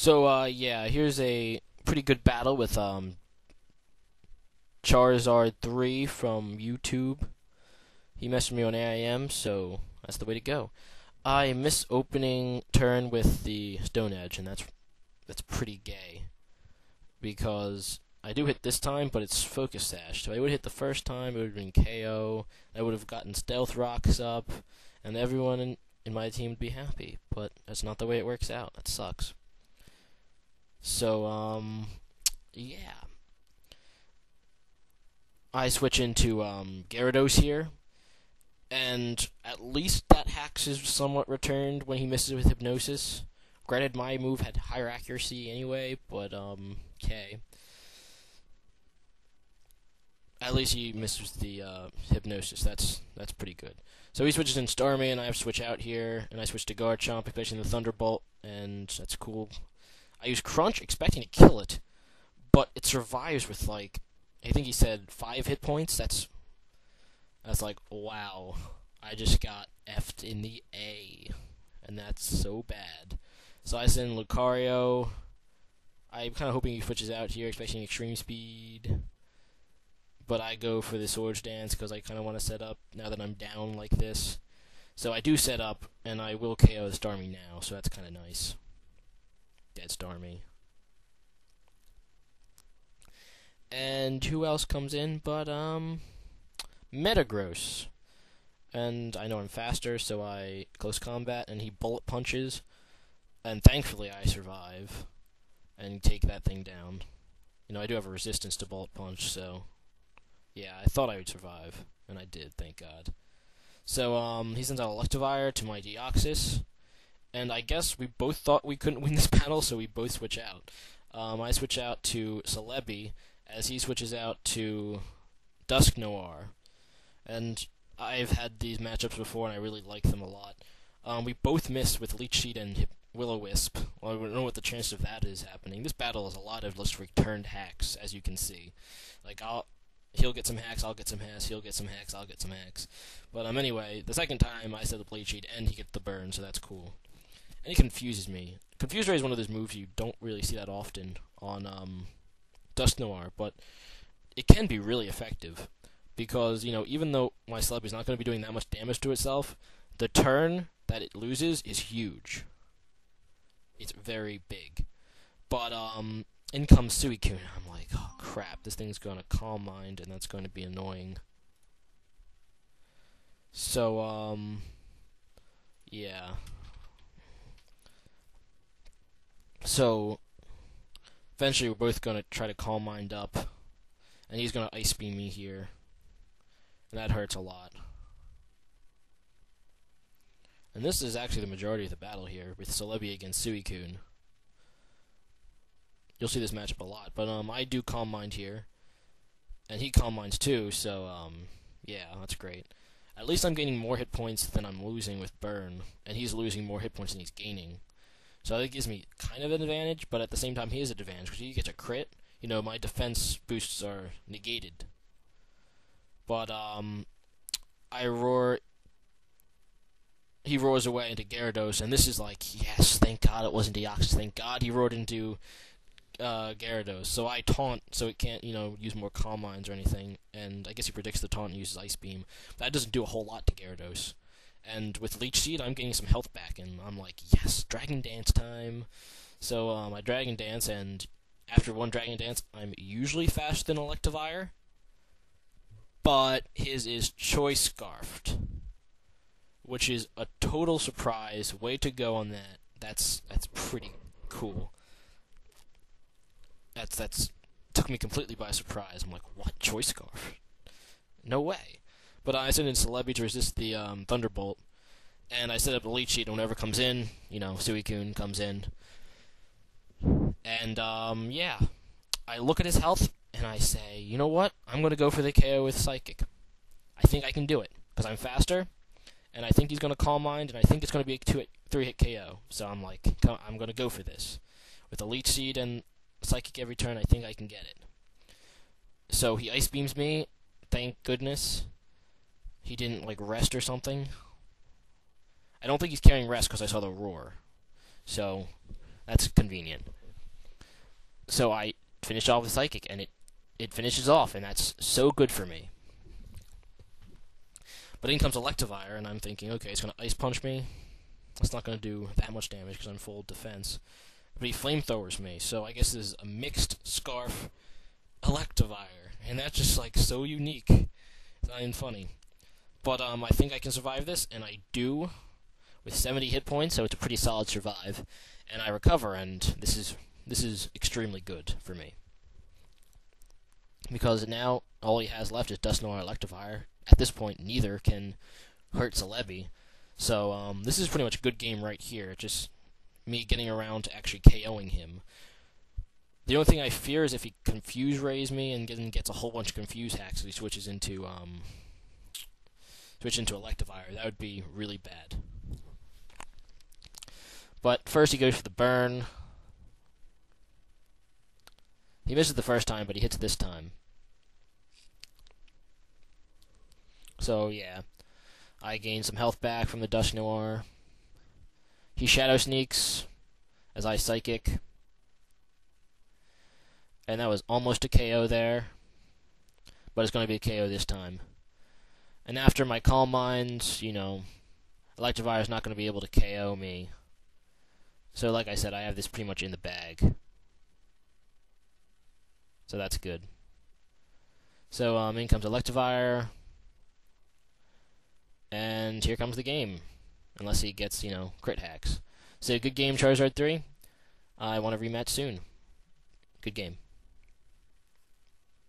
Yeah, here's a pretty good battle with CharizardThree from YouTube. He messaged me on AIM, so that's the way to go. I miss opening turn with the Stone Edge, and that's pretty gay because I do hit this time, but it's Focus Sash. So I would hit the first time, it would have been KO. I would have gotten Stealth Rocks up, and everyone in my team would be happy. But that's not the way it works out. That sucks. Yeah. I switch into Gyarados here, and at least that Hax is somewhat returned when he misses with Hypnosis. Granted, my move had higher accuracy anyway, but okay. At least he misses the Hypnosis. That's pretty good. So he switches in Starmie, and I have to switch out here, and I switch to Garchomp, expecting the Thunderbolt, and that's cool. I use Crunch, expecting to kill it, but it survives with, like, I think he said 5 hit points. That's like, wow. I just got F'd in the A, and that's so bad. So I send Lucario. I'm kind of hoping he switches out here, expecting Extreme Speed. But I go for the Swords Dance because I kind of want to set up now that I'm down like this. So I do set up, and I will KO the Starmie now, so that's kind of nice. Dead Starmie. And who else comes in but, Metagross. And I know I'm faster, so I close combat, and he bullet punches. And thankfully I survive and take that thing down. You know, I do have a resistance to bullet punch, so yeah, I thought I would survive, and I did, thank God. So, he sends out Electivire to my Deoxys, and I guess we both thought we couldn't win this battle, so we both switch out. I switch out to Celebi, as he switches out to Dusknoir. And I've had these matchups before, and I really like them a lot. We both miss with Leech Seed and Will-O-Wisp. Well, I don't know what the chance of that is happening. This battle is a lot of just returned hacks, as you can see. Like, he'll get some hacks, I'll get some hacks, he'll get some hacks, I'll get some hacks. But anyway, the second time I set the Leech Seed, and he gets the burn, so that's cool. And he confuses me. Confuse Ray is one of those moves you don't really see that often on Dusknoir, but it can be really effective. Because, you know, even though my Celebi is not going to be doing that much damage to itself, the turn that it loses is huge. It's very big. But, in comes Suicune. I'm like, oh crap, this thing's going to Calm Mind, and that's going to be annoying. So, yeah. So, eventually we're both going to try to Calm Mind up, and he's going to Ice Beam me here. And that hurts a lot. And this is actually the majority of the battle here, with Celebi against Suicune. You'll see this matchup a lot, but I do Calm Mind here, and he Calm Minds too, so yeah, that's great. At least I'm gaining more hit points than I'm losing with Burn, and he's losing more hit points than he's gaining. So that gives me kind of an advantage, but at the same time he has an advantage, because he gets a crit. You know, my defense boosts are negated. But, I roar. He roars away into Gyarados, and this is like, yes, thank God it wasn't Deoxys. Thank God he roared into Gyarados. So I taunt, so it can't, you know, use more Calm Minds or anything. And I guess he predicts the taunt and uses Ice Beam. That doesn't do a whole lot to Gyarados. And with Leech Seed, I'm getting some health back, and I'm like, yes, Dragon Dance time. So I Dragon Dance, and after one Dragon Dance, I'm usually faster than Electivire. But his is Choice Scarfed, which is a total surprise. Way to go on that. That's pretty cool. That's took me completely by surprise. I'm like, what? Choice Scarf? No way. But I sent in Celebi to resist the Thunderbolt, and I set up the Leech Seed, and whenever it comes in, you know, Suicune comes in. And yeah. I look at his health, and I say, you know what? I'm going to go for the KO with Psychic. I think I can do it, because I'm faster, and I think he's going to Calm Mind, and I think it's going to be a 3-hit KO. So I'm like, I'm going to go for this. With a Leech Seed and Psychic every turn, I think I can get it. So he Ice Beams me. Thank goodness. He didn't, like, rest or something. I don't think he's carrying rest, because I saw the roar. So, that's convenient. So I finish off with Psychic, and it finishes off, and that's so good for me. But in comes Electivire, and I'm thinking, okay, it's going to Ice Punch me. It's not going to do that much damage because I'm full defense. But he Flamethrowers me, so I guess this is a mixed Scarf Electivire, and that's just, like, so unique. It's not even funny. But I think I can survive this, and I do, with 70 hit points, so it's a pretty solid survive. And I recover, and this is extremely good for me. Because now all he has left is Dusknoir Electivire. At this point, neither can hurt Celebi. So this is pretty much a good game right here. Just me getting around to actually KOing him. The only thing I fear is if he Confuse Rays me and gets a whole bunch of Confuse hacks, so he switches into Electivire. That would be really bad. But first he goes for the burn. He misses the first time, but he hits this time. So, yeah. I gain some health back from the Dusknoir. He Shadow Sneaks as I Psychic. And that was almost a KO there. But it's going to be a KO this time. And after my Calm Mind, you know, Electivire is not going to be able to KO me. So, like I said, I have this pretty much in the bag. So that's good. So, in comes Electivire. And here comes the game. Unless he gets, you know, crit hacks. So, good game, Charizard 3. I want to rematch soon. Good game.